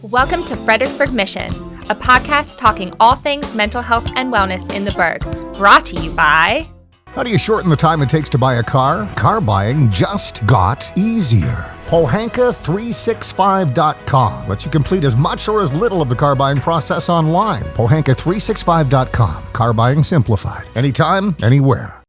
Welcome to Fredericksburg Mission, a podcast talking all things mental health and wellness in the Burgh. Brought to you by... How do you shorten the time it takes to buy a car? Car buying just got easier. Pohanka365.com lets you complete as much or as little of the car buying process online. Pohanka365.com. Car buying simplified. Anytime, anywhere.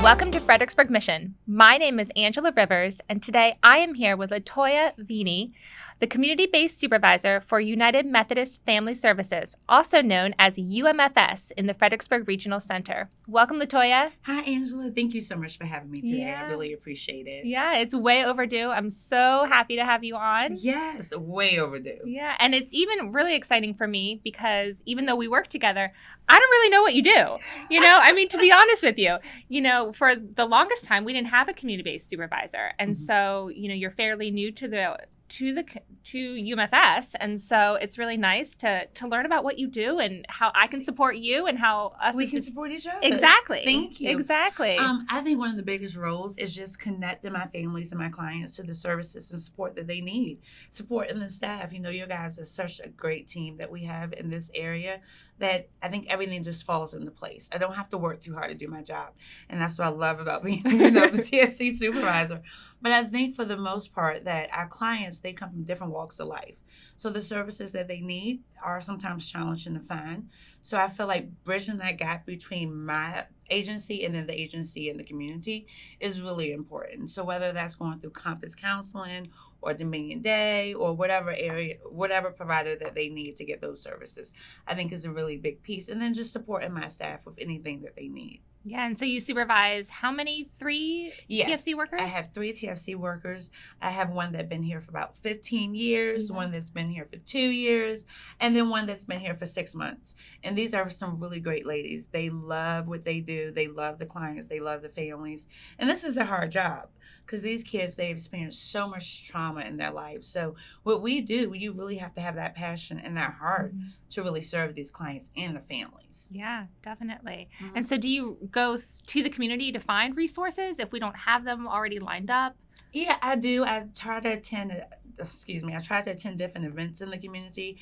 Welcome to Fredericksburg Mission. My name is Angela Rivers, and today I am here with Latoya Veeney, the Community-Based Supervisor for United Methodist Family Services, also known as UMFS in the Fredericksburg Regional Center. Welcome, Latoya. Hi, Angela. Thank you so much for having me today. Yeah. I really appreciate it. Yeah, it's way overdue. I'm so happy to have you on. Yes, way overdue. Yeah, and it's even really exciting for me because even though we work together, I don't really know what you do. To be honest with you, for the longest time, we didn't have a community-based supervisor. And so, you're fairly new to UMFS, and so it's really nice to learn about what you do and how I can support you and how we can support each other. Exactly. Thank you. Exactly. I think one of the biggest roles is just connecting my families and my clients to the services and support that they need. Supporting the staff. You guys are such a great team that we have in this area that I think everything just falls into place. I don't have to work too hard to do my job. And that's what I love about being the TFC supervisor. But I think for the most part that our clients, they come from different walks of life. So the services that they need are sometimes challenging to find. So I feel like bridging that gap between my agency and then the agency and the community is really important. So whether that's going through Compass Counseling or Dominion Day or whatever provider that they need to get those services, I think is a really big piece. And then just supporting my staff with anything that they need. Yeah, and so you supervise how many? Three TFC workers? I have 3 TFC workers. I have one that's been here for about 15 years, one that's been here for 2 years, and then one that's been here for 6 months. And these are some really great ladies. They love what they do. They love the clients. They love the families. And this is a hard job because these kids, they've experienced so much trauma in their life. So what we do, you really have to have that passion and that heart to really serve these clients and the families. Yeah, definitely. And so do you go to the community to find resources if we don't have them already lined up? Yeah, I do. I try to attend different events in the community.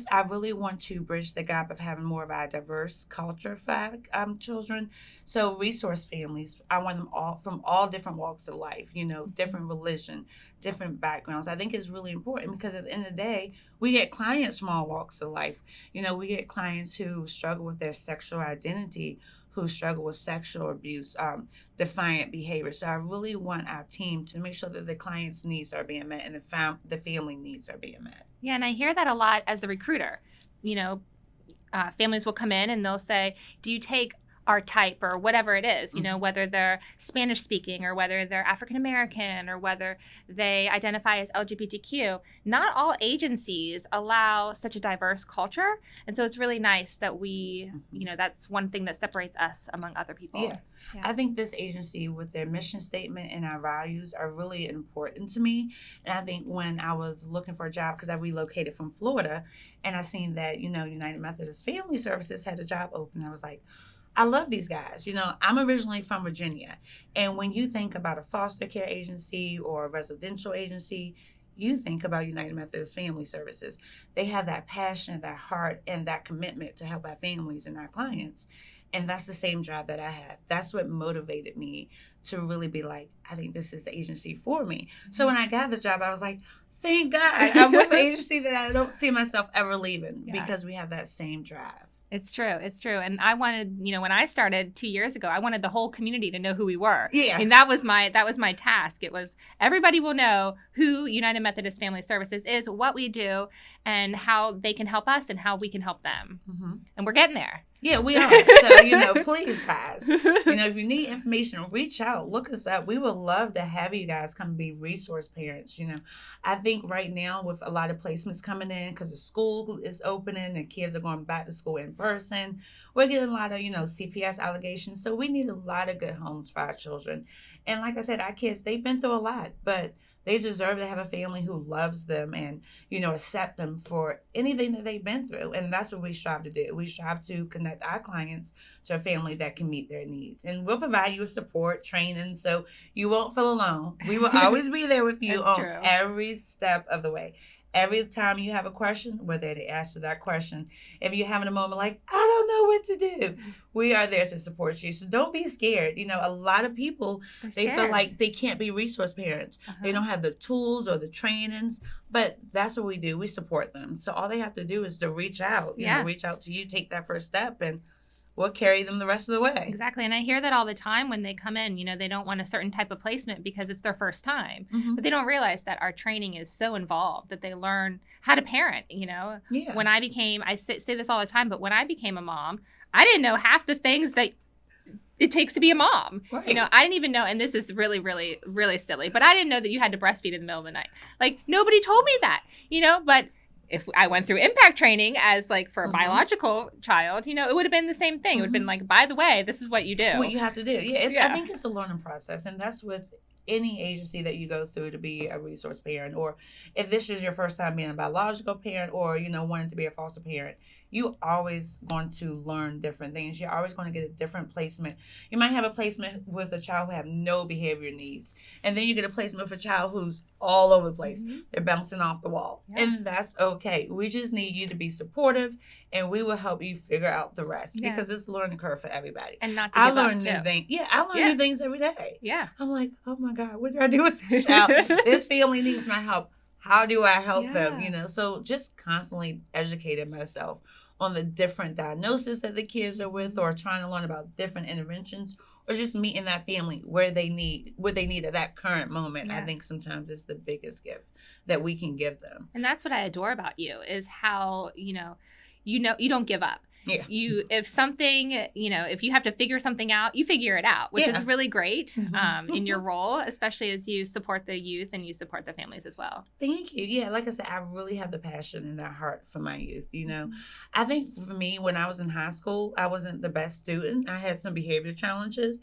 I really want to bridge the gap of having more of a diverse culture for children. So resource families, I want them all from all different walks of life, different religion, different backgrounds. I think it's really important because at the end of the day, we get clients from all walks of life. We get clients who struggle with their sexual identity, who struggle with sexual abuse, defiant behavior. So I really want our team to make sure that the client's needs are being met and the family needs are being met. Yeah, and I hear that a lot as the recruiter. Families will come in and they'll say, do you take our type or whatever it is, whether they're Spanish speaking or whether they're African American or whether they identify as LGBTQ. Not all agencies allow such a diverse culture. And so it's really nice that we, that's one thing that separates us among other people. Yeah. I think this agency with their mission statement and our values are really important to me. And I think when I was looking for a job, because I relocated from Florida and I seen that, United Methodist Family Services had a job open, I was like, I love these guys. I'm originally from Virginia. And when you think about a foster care agency or a residential agency, you think about United Methodist Family Services. They have that passion, that heart, and that commitment to help our families and our clients. And that's the same drive that I have. That's what motivated me to really be like, I think this is the agency for me. So when I got the job, I was like, thank God. I'm with an agency that I don't see myself ever leaving because we have that same drive. It's true. And I wanted, when I started 2 years ago, I wanted the whole community to know who we were. Yeah. And that was my task. It was everybody will know who United Methodist Family Services is, what we do, and how they can help us and how we can help them. And we're getting there. Yeah, we are. So, please, guys, if you need information, reach out, look us up. We would love to have you guys come be resource parents. I think right now with a lot of placements coming in because the school is opening and kids are going back to school in person, we're getting a lot of, CPS allegations. So we need a lot of good homes for our children. And like I said, our kids, they've been through a lot, but They deserve to have a family who loves them and, accept them for anything that they've been through. And that's what we strive to do. We strive to connect our clients to a family that can meet their needs. And we'll provide you with support, training, so you won't feel alone. We will always be there with you on every step of the way. Every time you have a question, we're there to answer that question. If you're having a moment like, I don't know what to do, we are there to support you. So don't be scared. A lot of people, they feel like they can't be resource parents. They don't have the tools or the trainings, but that's what we do. We support them. So all they have to do is to reach out, reach out to you, take that first step, and we'll carry them the rest of the way. Exactly. And I hear that all the time when they come in, they don't want a certain type of placement because it's their first time. But they don't realize that our training is so involved that they learn how to parent, When I say this all the time, but when I became a mom, I didn't know half the things that it takes to be a mom. Right. I didn't even know, and this is really, really, really silly, but I didn't know that you had to breastfeed in the middle of the night. Like, nobody told me that, but if I went through impact training as for a biological child, it would have been the same thing. It would have been like, by the way, this is what you do. What you have to do. I think it's a learning process. And that's with any agency that you go through to be a resource parent. Or if this is your first time being a biological parent or, wanting to be a foster parent, you always going to learn different things. You're always going to get a different placement. You might have a placement with a child who have no behavior needs. And then you get a placement with a child who's all over the place. They're bouncing off the wall. Yeah. And that's okay. We just need you to be supportive, and we will help you figure out the rest because it's a learning curve for everybody. And not to give up, too. New things. Yeah, I learn new things every day. Yeah. I'm like, oh my God, what do I do with this child? This family needs my help. How do I help them? So just constantly educating myself on the different diagnoses that the kids are with, or trying to learn about different interventions, or just meeting that family what they need at that current moment. I think sometimes it's the biggest gift that we can give them. And that's what I adore about you, is how, you don't give up. Yeah. If something, if you have to figure something out, you figure it out, which is really great in your role, especially as you support the youth and you support the families as well. Thank you. Yeah, like I said, I really have the passion and that heart for my youth. I think for me, when I was in high school, I wasn't the best student. I had some behavior challenges.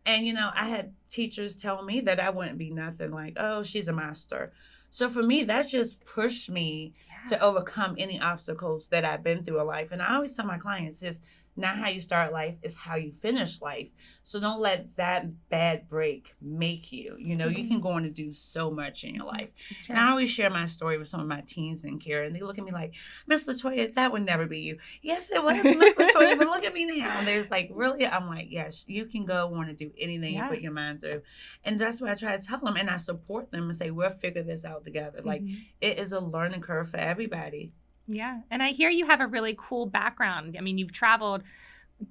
And, I had teachers tell me that I wouldn't be nothing, like, oh, she's a master. So for me, that just pushed me to overcome any obstacles that I've been through in life. And I always tell my clients, it's not how you start life, it's how you finish life. So don't let that bad break make you. You can go on to do so much in your life. And I always share my story with some of my teens in care, and they look at me like, Miss Latoya, that would never be you. Yes, it was, Miss Latoya, but look at me now. And there's like, really? I'm like, yes, you can go want to do anything you put your mind through. And that's what I try to tell them. And I support them and say, we'll figure this out together. Like, it is a learning curve for everybody. Yeah. And I hear you have a really cool background. I mean, you've traveled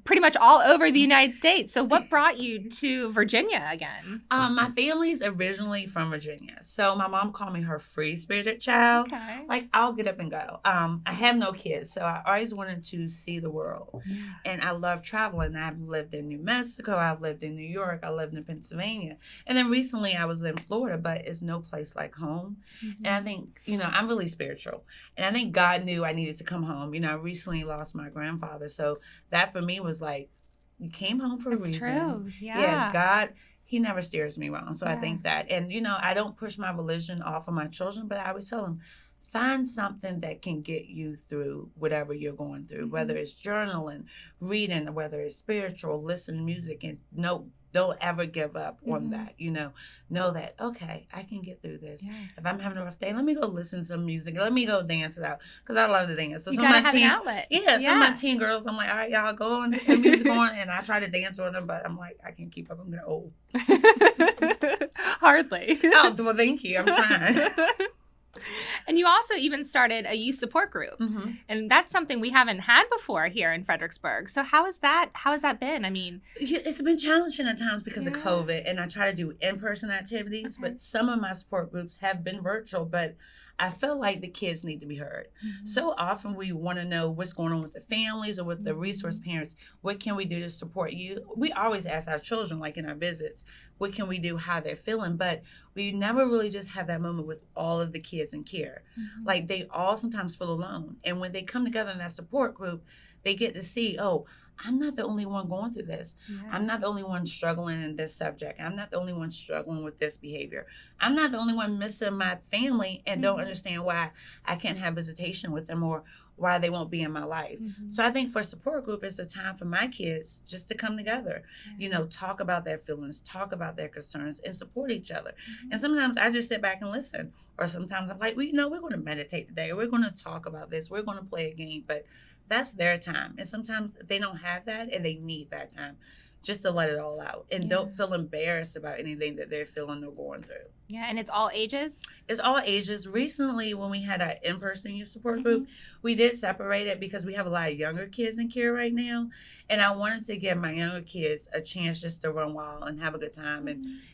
pretty much all over the United States. So what brought you to Virginia again? My family's originally from Virginia. So my mom called me her free-spirited child. Okay. Like, I'll get up and go. I have no kids, so I always wanted to see the world. Yeah. And I love traveling. I've lived in New Mexico. I've lived in New York. I lived in Pennsylvania. And then recently I was in Florida, but it's no place like home. And I think, I'm really spiritual. And I think God knew I needed to come home. I recently lost my grandfather. So that for me was like, you came home for a reason. True. Yeah, God, he never steers me wrong. So I think that. And, I don't push my religion off of my children, but I always tell them, find something that can get you through whatever you're going through, whether it's journaling, reading, or whether it's spiritual, listen to music, and don't ever give up on that. Know that, okay, I can get through this. Yeah. If I'm having a rough day, let me go listen to some music. Let me go dance it out, because I love to dance. So you gotta have an outlet. Yeah, some of my teen girls, I'm like, all right, y'all go on, put music on, and I try to dance with them, but I'm like, I can't keep up. I'm getting old. Hardly. Oh, well, thank you. I'm trying. And you also even started a youth support group. And that's something we haven't had before here in Fredericksburg. So how has that been? I mean, it's been challenging at times because of COVID, and I try to do in-person activities, but some of my support groups have been virtual, but I feel like the kids need to be heard. So often we want to know what's going on with the families or with the resource parents. What can we do to support you? We always ask our children, like in our visits, what can we do, how they're feeling? But we never really just have that moment with all of the kids in care. Like, they all sometimes feel alone. And when they come together in that support group, they get to see, oh, I'm not the only one going through this. Yeah. I'm not the only one struggling in this subject. I'm not the only one struggling with this behavior. I'm not the only one missing my family and don't understand why I can't have visitation with them or why they won't be in my life. So I think for support group, it's a time for my kids just to come together, talk about their feelings, talk about their concerns, and support each other. And sometimes I just sit back and listen. Or sometimes I'm like, we're going to meditate today. We're going to talk about this. We're going to play a game. But that's their time. And sometimes they don't have that and they need that time just to let it all out and don't feel embarrassed about anything that they're feeling or going through. Yeah, and it's all ages? It's all ages. Recently, when we had our in-person youth support group, we did separate it because we have a lot of younger kids in care right now. And I wanted to give my younger kids a chance just to run wild and have a good time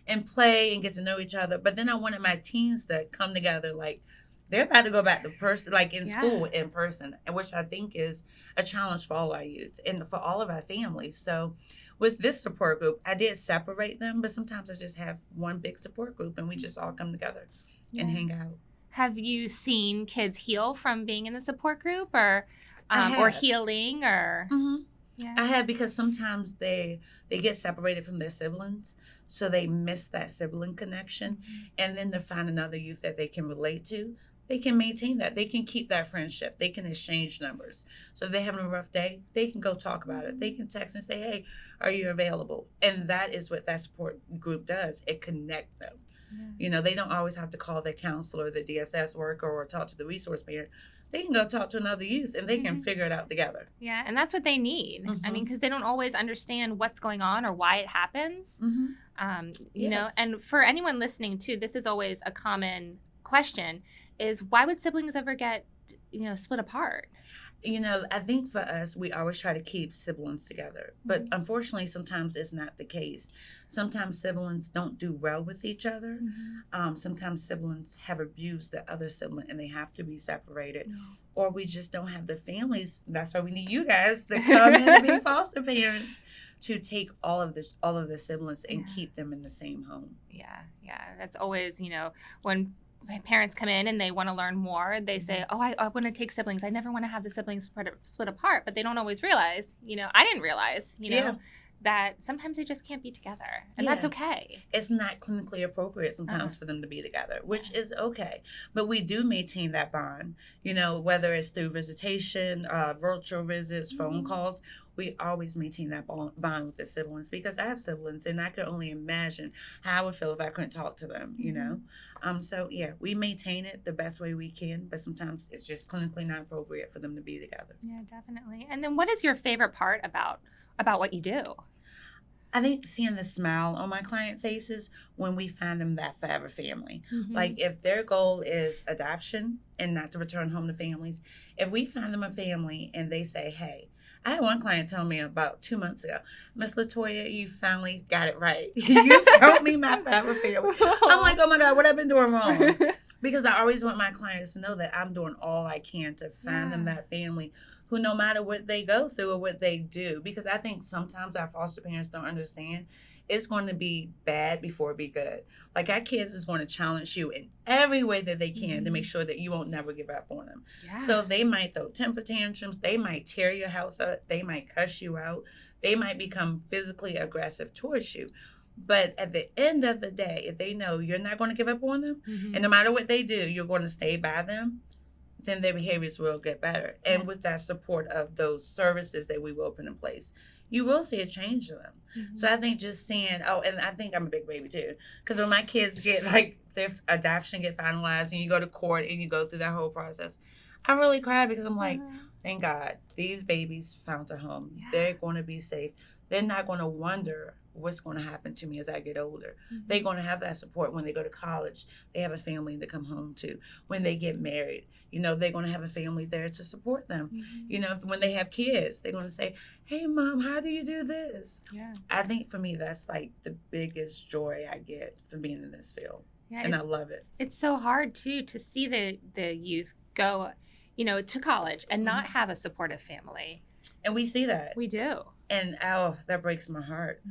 and play and get to know each other. But then I wanted my teens to come together like they're about to go back to person, like in school in person, which I think is a challenge for all our youth and for all of our families. So with this support group, I did separate them, but sometimes I just have one big support group and we just all come together and hang out. Have you seen kids heal from being in the support group or healing or? Yeah. I have, because sometimes they get separated from their siblings, so they miss that sibling connection, and then to find another youth that they can relate to, they can maintain that. They can keep that friendship. They can exchange numbers. So if they're having a rough day, they can go talk about it. They can text and say, hey, are you available? And that is what that support group does. It connects them. Yeah. They don't always have to call their counselor, the DSS worker, or talk to the resource parent. They can go talk to another youth and they can figure it out together. Yeah, and that's what they need. I mean, because they don't always understand what's going on or why it happens. You know, and for anyone listening too, this is always a common question, is why would siblings ever get, split apart? I think for us, we always try to keep siblings together. But unfortunately, sometimes it's not the case. Sometimes siblings don't do well with each other. Sometimes siblings have abused the other sibling and they have to be separated. Or we just don't have the families. That's why we need you guys to come in and be foster parents to take all of the siblings and keep them in the same home. Yeah. That's always, when parents come in and they want to learn more, they say, oh, I want to take siblings. I never want to have the siblings split apart. But they don't always realize, I didn't realize, that sometimes they just can't be together. And that's okay. It's not clinically appropriate sometimes for them to be together, which is okay. But we do maintain that bond, whether it's through visitation, virtual visits, phone calls. We always maintain that bond with the siblings, because I have siblings and I could only imagine how I would feel if I couldn't talk to them, So, we maintain it the best way we can, but sometimes it's just clinically not appropriate for them to be together. Yeah, definitely. And then what is your favorite part about what you do? I think seeing the smile on my client faces when we find them that forever family. Like if their goal is adoption and not to return home to families, if we find them a family and they say, hey, I had one client tell me about 2 months ago, Miss Latoya, you finally got it right. You found me my forever family. I'm like, oh my God, what I've been doing wrong? Because I always want my clients to know that I'm doing all I can to find them that family who, no matter what they go through or what they do, because I think sometimes our foster parents don't understand, it's going to be bad before it be good. Like our kids is going to challenge you in every way that they can to make sure that you won't never give up on them. Yeah. So they might throw temper tantrums. They might tear your house up. They might cuss you out. They might become physically aggressive towards you. But at the end of the day, if they know you're not going to give up on them, and no matter what they do, you're going to stay by them, then their behaviors will get better. And with that support of those services that we will put in place, you will see a change in them. So I think just seeing, and I think I'm a big baby too, because when my kids get their adoption get finalized and you go to court and you go through that whole process, I really cry because I'm like, thank God, these babies found a home. Yeah. They're going to be safe. They're not going to wonder what's going to happen to me as I get older. They're going to have that support when they go to college. They have a family to come home to. When they get married, they're going to have a family there to support them. When they have kids, they're going to say, hey, Mom, how do you do this? Yeah. I think for me, that's like the biggest joy I get from being in this field. Yeah, and I love it. It's so hard, too, to see the youth go, to college and not have a supportive family. And we see that. We do. And that breaks my heart.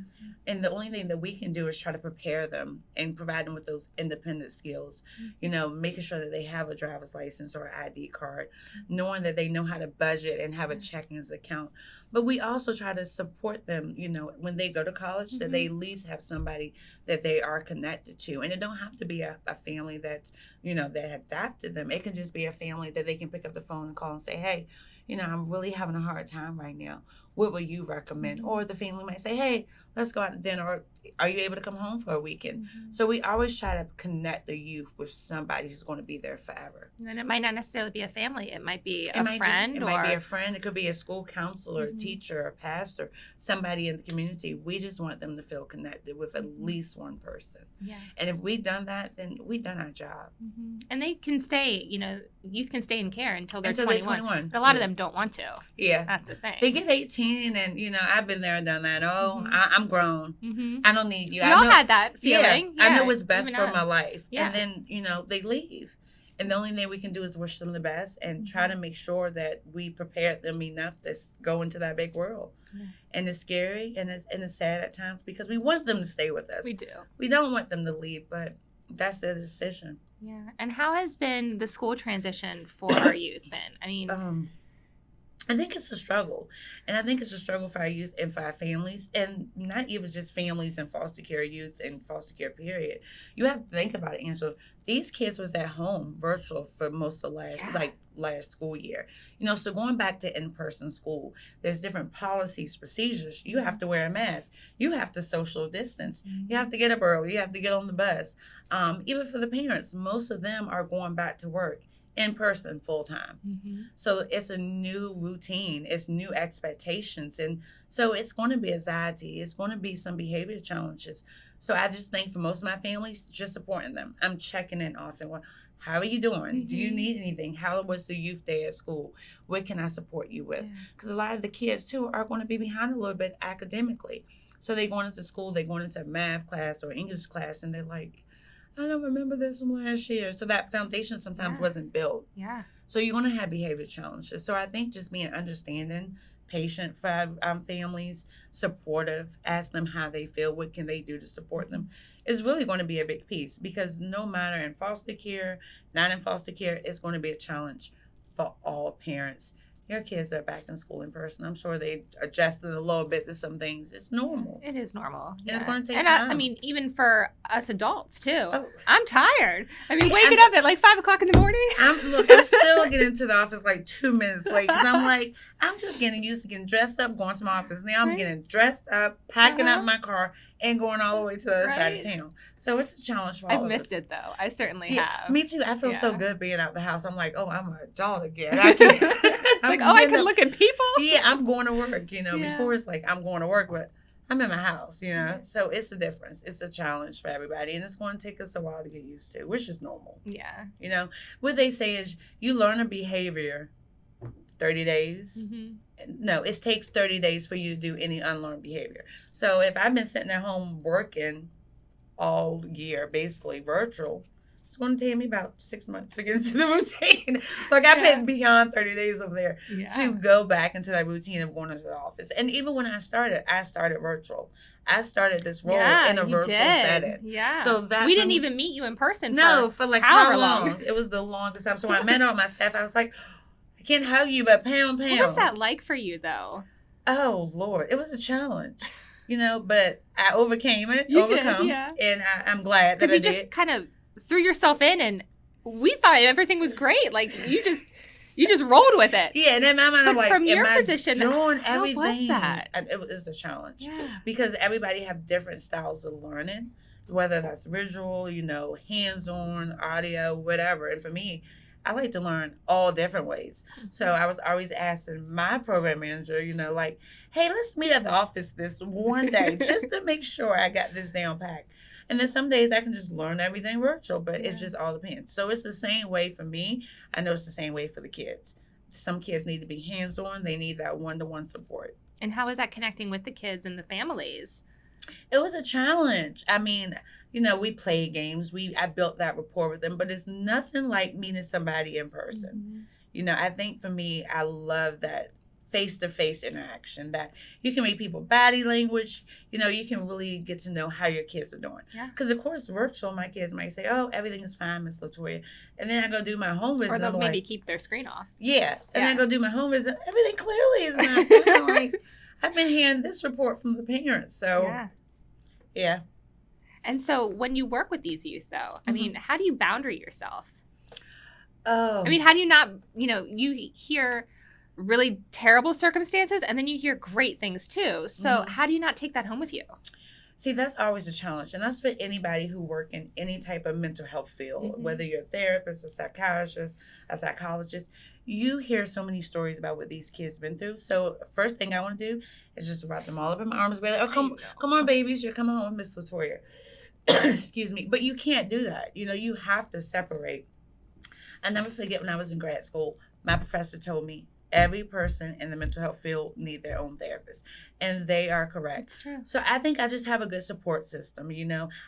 And the only thing that we can do is try to prepare them and provide them with those independent skills, making sure that they have a driver's license or an ID card, knowing that they know how to budget and have a checkings account. But we also try to support them, when they go to college, that they at least have somebody that they are connected to. And it don't have to be a family that's, that adopted them. It can just be a family that they can pick up the phone and call and say, hey, I'm really having a hard time right now. What would you recommend? Or the family might say, hey, let's go out to dinner. Or are you able to come home for a weekend? So we always try to connect the youth with somebody who's going to be there forever. And it might not necessarily be a family. It might be a friend. It might be a friend. It could be a school counselor, a teacher, a pastor, somebody in the community. We just want them to feel connected with at least one person. Yeah. And if we've done that, then we've done our job. And they can stay, youth can stay in care until they're 21. But a lot of them don't want to. Yeah. That's the thing. They get 18 and, I've been there and done that. I'm grown. I don't need you. We all had that feeling. I know what's best for my life. Yeah. And then, they leave. And the only thing we can do is wish them the best and try to make sure that we prepared them enough to go into that big world. Yeah. And it's scary and it's sad at times because we want them to stay with us. We do. We don't want them to leave, but that's their decision. Yeah. And how has been the school transition for our youth been? I mean, I think it's a struggle. And I think it's a struggle for our youth and for our families. And not even just families and foster care youth and foster care period. You have to think about it, Angela. These kids was at home virtual for most of last school year. So going back to in-person school, there's different policies, procedures. You have to wear a mask. You have to social distance. You have to get up early. You have to get on the bus. Even for the parents, most of them are going back to work in person full time. So it's a new routine. It's new expectations. And so it's going to be anxiety. It's going to be some behavior challenges. So I just think for most of my families, just supporting them. I'm checking in often. Well, how are you doing? Do you need anything? How was the youth day at school? What can I support you with? Because a lot of the kids too are going to be behind a little bit academically. So they're going into school, they're going into math class or English class, and they're like, I don't remember this from last year. So that foundation sometimes wasn't built. Yeah. So you're going to have behavior challenges. So I think just being understanding, patient for families, supportive, ask them how they feel, what can they do to support them, is really going to be a big piece. Because no matter in foster care, not in foster care, it's going to be a challenge for all parents. Your kids are back in school in person. I'm sure they adjusted a little bit to some things. It's normal. It is normal. And it's going to take time. I mean, even for us adults, too. Oh. I'm tired. I mean, waking up at 5 o'clock in the morning. I'm still getting to the office 2 minutes late. Because I'm just getting used to getting dressed up, going to my office. Now I'm getting dressed up, packing up my car, and going all the way to the other side of town. So it's a challenge for all of us. I've missed it, though. I certainly have. Me too. I feel so good being out the house. I'm like, I'm an adult again. I can I can look at people. Yeah, I'm going to work. Before it's I'm going to work, but I'm in my house, So it's a difference. It's a challenge for everybody. And it's going to take us a while to get used to, which is normal. Yeah. What they say is you learn a behavior 30 days. No, it takes 30 days for you to do any unlearned behavior. So if I've been sitting at home working all year, basically virtual, it's going to take me about 6 months to get into the routine. I've been beyond 30 days over there to go back into that routine of going into the office. And even when I started virtual. I started this role in a virtual setting. Yeah. So that we didn't even meet you in person. For how long? It was the longest time. So when I met all my staff, I was like, I can't hug you, but pound. What was that like for you, though? Oh, Lord. It was a challenge, but I overcame it. And I'm glad that I did. Because you just kind of threw yourself in, and we thought everything was great. You just rolled with it. Yeah, and in my mind, I'm like, from your position, doing how everything? was that? It was a challenge. Yeah. Because everybody have different styles of learning, whether that's visual, hands-on, audio, whatever. And for me, I like to learn all different ways. So I was always asking my program manager, hey, let's meet at the office this one day just to make sure I got this down packed. And then some days I can just learn everything virtual, but it just all depends. So it's the same way for me. I know it's the same way for the kids. Some kids need to be hands-on. They need that one-to-one support. And how is that connecting with the kids and the families? It was a challenge. I mean, we played games. I built that rapport with them, but it's nothing like meeting somebody in person. I think for me, I love that face-to-face interaction, that you can read people body language, you can really get to know how your kids are doing. Because of course virtual, my kids might say, oh, everything is fine, Miss Latoya, and then I go do my home visit, or they'll maybe like, keep their screen off. And then I go do my home visit, everything clearly is not fine. Like, I've been hearing this report from the parents. So yeah. And so when you work with these youth though, I mean, how do you boundary yourself? Oh, I mean, how do you not, you hear really terrible circumstances and then you hear great things too. So how do you not take that home with you? See, that's always a challenge. And that's for anybody who work in any type of mental health field, whether you're a therapist, a psychiatrist, a psychologist. You hear so many stories about what these kids been through. So first thing I want to do is just wrap them all up in my arms. Be like, oh, come on, babies. You're coming home with Miss Latoya. Excuse me. But you can't do that. You have to separate. I never forget when I was in grad school, my professor told me, every person in the mental health field need their own therapist. And they are correct. That's true. So I think I just have a good support system.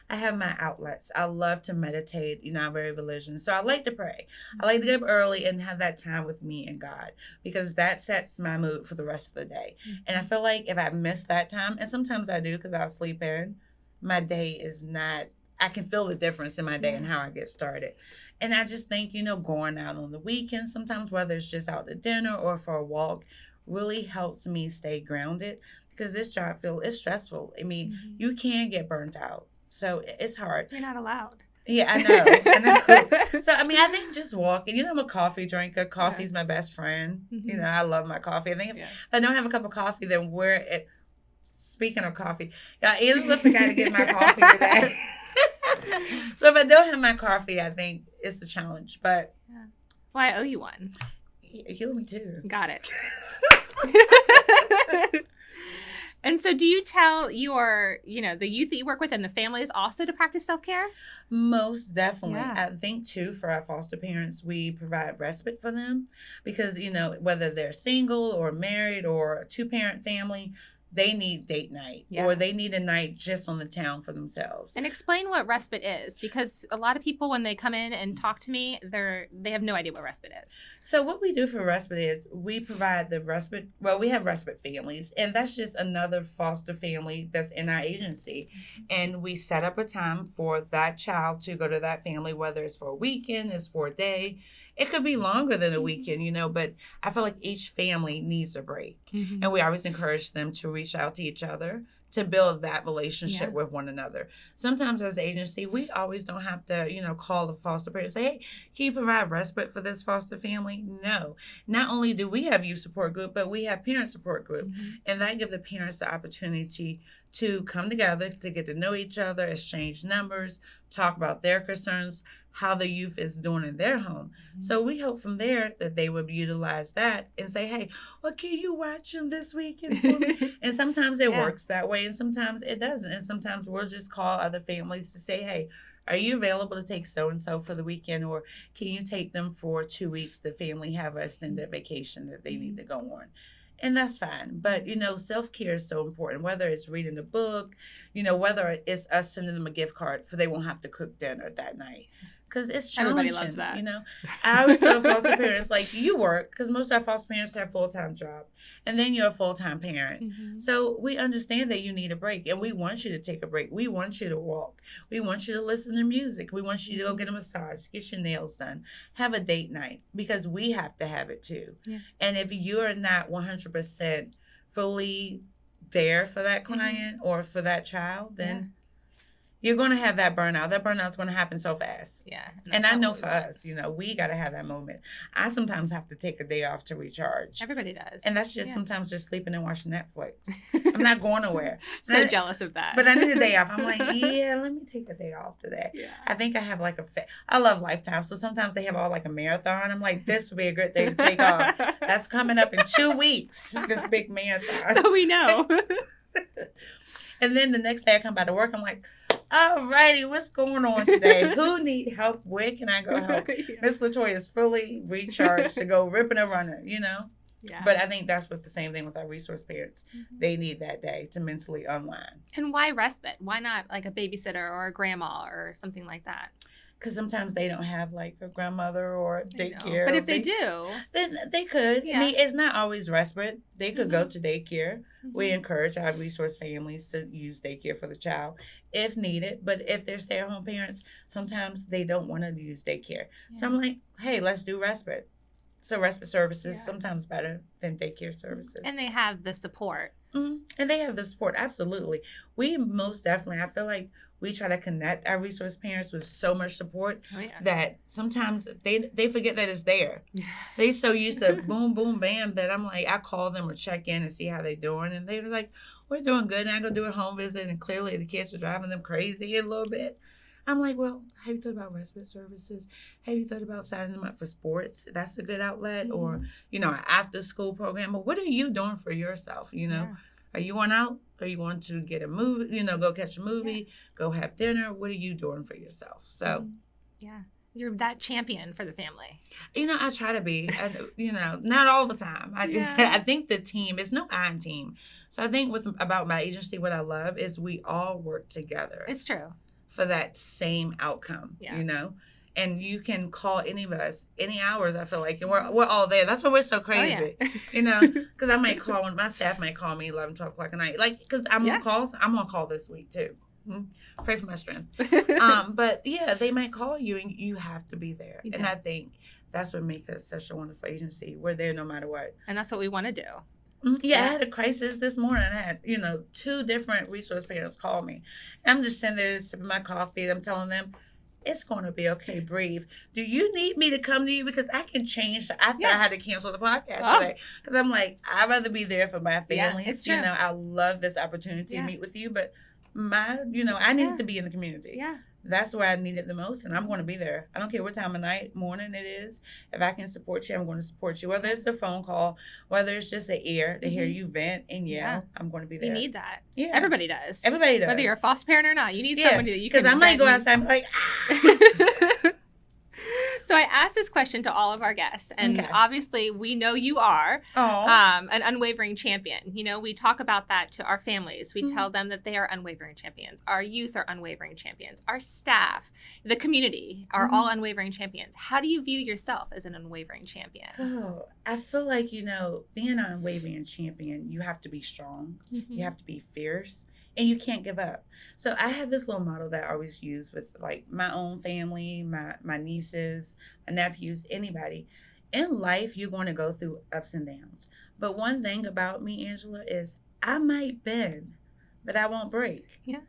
I have my outlets. I love to meditate. I'm very religious. So I like to pray. I like to get up early and have that time with me and God, because that sets my mood for the rest of the day. And I feel like if I miss that time, and sometimes I do because I'll sleep in, my day is not, I can feel the difference in my day and how I get started. And I just think, going out on the weekends, sometimes whether it's just out to dinner or for a walk, really helps me stay grounded, because this job is stressful. I mean, you can get burnt out. So it's hard. You're not allowed. Yeah, I know. So, I mean, I think just walking, I'm a coffee drinker. Coffee's my best friend. I love my coffee. I think if I don't have a cup of coffee, then speaking of coffee, Angela forgot to get my coffee today. So if I don't have my coffee, I think it's a challenge. But well, I owe you one. You owe me too. Got it. And so do you tell the youth that you work with and the families also to practice self-care? Most definitely. Yeah. I think too, for our foster parents, we provide respite for them, because, whether they're single or married or a 2-parent family, they need date night or they need a night just on the town for themselves. And explain what respite is, because a lot of people, when they come in and talk to me, they have no idea what respite is. So what we do for respite is we provide the respite. Well, we have respite families, and that's just another foster family that's in our agency. And we set up a time for that child to go to that family, whether it's for a weekend, it's for a day. It could be longer than a weekend, but I feel like each family needs a break. And we always encourage them to reach out to each other to build that relationship with one another. Sometimes as an agency, we always don't have to, call the foster parent and say, hey, can you provide respite for this foster family? No. Not only do we have youth support group, but we have parent support group. And that gives the parents the opportunity to come together, to get to know each other, exchange numbers, talk about their concerns, how the youth is doing in their home. So we hope from there that they would utilize that and say, hey, well, can you watch them this weekend for me? And sometimes it works that way, and sometimes it doesn't. And sometimes we'll just call other families to say, hey, are you available to take so-and-so for the weekend, or can you take them for 2 weeks? The family have an extended vacation that they need to go on. And that's fine. But, self-care is so important, whether it's reading a book, whether it's us sending them a gift card so they won't have to cook dinner that night. Because it's challenging. Everybody loves that. I always tell foster parents, like, you work, because most of our foster parents have full-time jobs, and then you're a full-time parent. So we understand that you need a break, and we want you to take a break. We want you to walk. We want you to listen to music. We want you to go get a massage, get your nails done, have a date night, because we have to have it too. And if you're not 100% fully there for that client or for that child, then you're going to have that burnout. That burnout's going to happen so fast. Yeah. And I know for us, we got to have that moment. I sometimes have to take a day off to recharge. Everybody does. And that's just sometimes just sleeping and watching Netflix. I'm not going nowhere. So jealous of that. But I need a day off. I'm like, let me take a day off today. Yeah. I think I have like I love Lifetime. So sometimes they have all like a marathon. I'm like, this would be a good day to take off. That's coming up in 2 weeks, this big marathon. So we know. And then the next day I come back to work, I'm like, all righty, what's going on today? Who need help? Where can I go help? Miss Latoya is fully recharged to go ripping and running, Yeah. But I think that's the same thing with our resource parents. They need that day to mentally unwind. And why respite? Why not like a babysitter or a grandma or something like that? because sometimes they don't have like a grandmother or daycare. But or if they do, then they could. Yeah. I mean, it's not always respite. They could go to daycare. Mm-hmm. We encourage our resource families to use daycare for the child if needed. But if they're stay-at-home parents, sometimes they don't want to use daycare. Yeah. So I'm like, hey, let's do respite. So respite services Yeah. sometimes better than daycare services. And they have the support. And they have the support, absolutely. We most definitely, I feel like we try to connect our resource parents with so much support Oh, yeah. that sometimes they forget that it's there. They so used to boom, boom, bam that I'm like, I call them or check in and see how they're doing. And they're like, we're doing good. And I go do a home visit and clearly the kids are driving them crazy a little bit. I'm like, well, have you thought about respite services? Have you thought about signing them up for sports? That's a good outlet. Or, an after school program. But what are you doing for yourself? Yeah. Are you going out? Are you going to get a movie, go catch a movie, go have dinner? What are you doing for yourself? So, yeah, you're that champion for the family. I try to be, not all the time. I think the team, it's no I in team. So I think about my agency, what I love is we all work together. It's true. For that same outcome, and you can call any of us any hours. I feel like, and we're all there. That's why we're so crazy, because I might call when my staff might call me 11, 12 o'clock at night, like because I'm on calls. I'm on call this week too. Pray for my strength. But yeah, they might call you and you have to be there. And I think that's what makes us such a wonderful agency. We're there no matter what. And that's what we want to do. Yeah, I had a crisis this morning. I had, 2 different resource parents call me. And I'm just sitting there sipping my coffee. And I'm telling them, it's going to be okay. Breathe. Do you need me to come to you? Because I can change. I thought I had to cancel the podcast today. Because I'm like, I'd rather be there for my family. It's true. I love this opportunity to meet with you. But I needed to be in the community. Yeah. That's where I need it the most, and I'm going to be there. I don't care what time of night, morning it is. If I can support you, I'm going to support you. Whether it's a phone call, whether it's just an ear to hear you vent and yell, I'm going to be there. You need that. Yeah. Everybody does. Everybody does. Whether you're a foster parent or not, you need somebody that you can. Because I might go outside and be like, So I asked this question to all of our guests, and obviously we know you are an unwavering champion. We talk about that to our families. We tell them that they are unwavering champions. Our youth are unwavering champions. Our staff, the community are all unwavering champions. How do you view yourself as an unwavering champion? Oh, I feel like, being an unwavering champion, you have to be strong. You have to be fierce. And you can't give up. So I have this little model that I always use with like my own family, my nieces, my nephews, anybody. In life, you're going to go through ups and downs. But one thing about me, Angela, is I might bend, but I won't break. Yeah.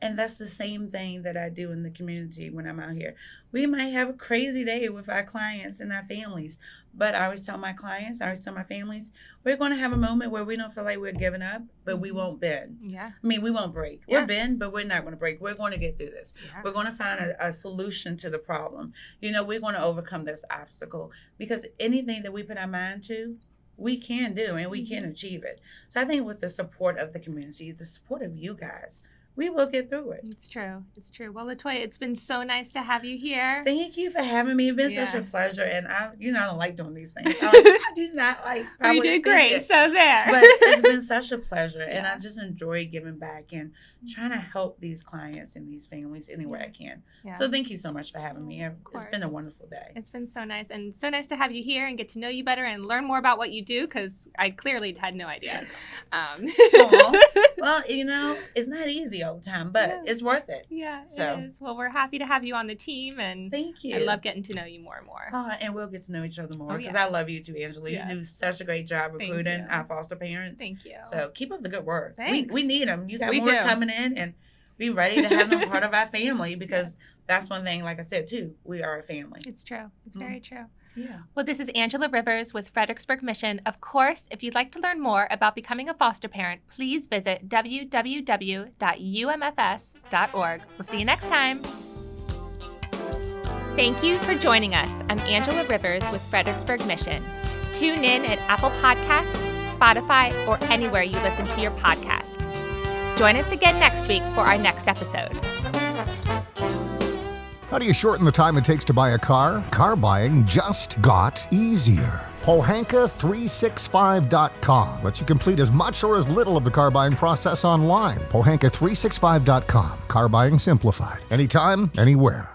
And that's the same thing that I do in the community when I'm out here. We might have a crazy day with our clients and our families, but I always tell my clients, I always tell my families, we're going to have a moment where we don't feel like we're giving up, but we won't bend. Yeah. I mean, we won't break. We'll bend, but we're not going to break. We're going to get through this. Yeah. We're going to find a solution to the problem. We're going to overcome this obstacle because anything that we put our mind to, we can do and we can achieve it. So I think with the support of the community, the support of you guys, we will get through it. It's true. It's true. Well, Latoya, it's been so nice to have you here. Thank you for having me. It's been such a pleasure. And I don't like doing these things. I do not like public You did great. speaking. So there. But it's been such a pleasure. And I just enjoy giving back and trying to help these clients and these families any way I can. Yeah. So thank you so much for having me. It's been a wonderful day. It's been so nice. And so nice to have you here and get to know you better and learn more about what you do because I clearly had no idea. Well, it's not easy all the time, but it's worth it. Yeah, it is. Well, we're happy to have you on the team. And thank you. I love getting to know you more and more. And we'll get to know each other more because I love you too, Angela. You do such a great job recruiting our foster parents. Thank you. So keep up the good work. Thanks. We need them. You got more coming in and be ready to have them part of our family because that's one thing, like I said, too, we are a family. It's true. It's very true. Yeah. Well, this is Angela Rivers with Fredericksburg Mission. Of course, if you'd like to learn more about becoming a foster parent, please visit www.umfs.org. We'll see you next time. Thank you for joining us. I'm Angela Rivers with Fredericksburg Mission. Tune in at Apple Podcasts, Spotify, or anywhere you listen to your podcast. Join us again next week for our next episode. How do you shorten the time it takes to buy a car? Car buying just got easier. Pohanka365.com lets you complete as much or as little of the car buying process online. Pohanka365.com. Car buying simplified. Anytime, anywhere.